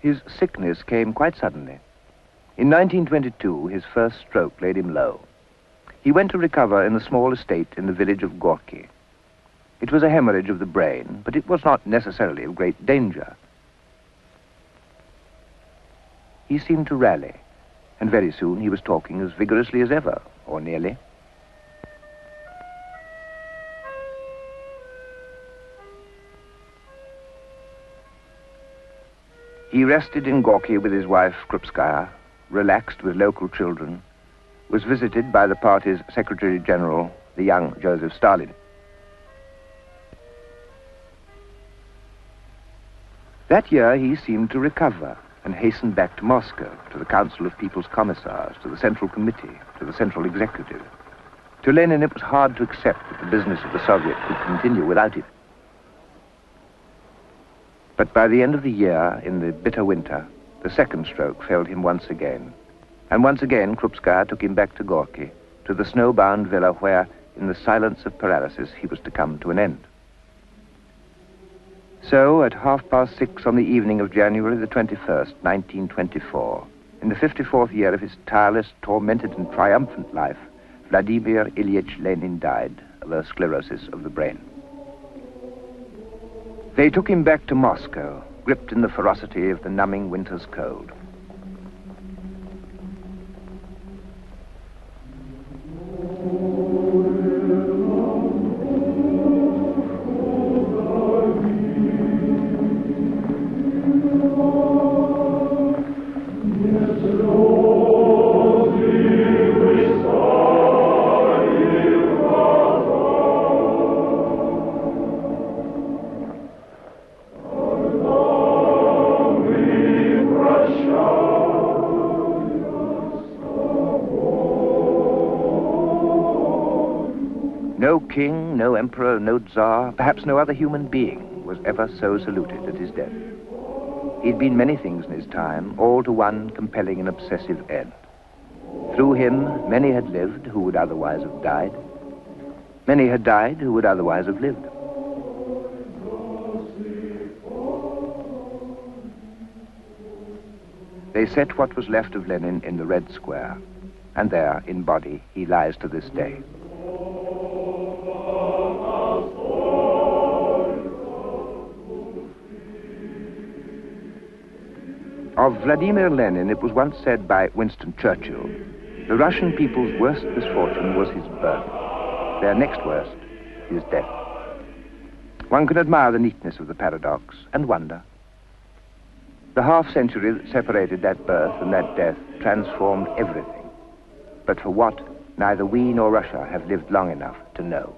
His sickness came quite suddenly. In 1922, his first stroke laid him low. He went to recover in a small estate in the village of Gorky. It was a hemorrhage of the brain, but it was not necessarily of great danger. He seemed to rally, and very soon he was talking as vigorously as ever, or nearly. He rested in Gorky with his wife, Krupskaya, relaxed with local children, was visited by the party's Secretary General, the young Joseph Stalin. That year he seemed to recover and hastened back to Moscow, to the Council of People's Commissars, to the Central Committee, to the Central Executive. To Lenin it was hard to accept that the business of the Soviet could continue without it. But by the end of the year, in the bitter winter, the second stroke failed him once again. And once again, Krupskaya took him back to Gorky, to the snow-bound villa where, in the silence of paralysis, he was to come to an end. So, at 6:30 on the evening of January the 21st, 1924, in the 54th year of his tireless, tormented and triumphant life, Vladimir Ilyich Lenin died of a sclerosis of the brain. They took him back to Moscow, gripped in the ferocity of the numbing winter's cold. No king, no emperor, no tsar, perhaps no other human being was ever so saluted at his death. He'd been many things in his time, all to one compelling and obsessive end. Through him, many had lived who would otherwise have died. Many had died who would otherwise have lived. They set what was left of Lenin in the Red Square, and there, in body, he lies to this day. Of Vladimir Lenin, it was once said by Winston Churchill, the Russian people's worst misfortune was his birth. Their next worst, his death. One can admire the neatness of the paradox and wonder. The half-century that separated that birth and that death transformed everything. But for what, neither we nor Russia have lived long enough to know.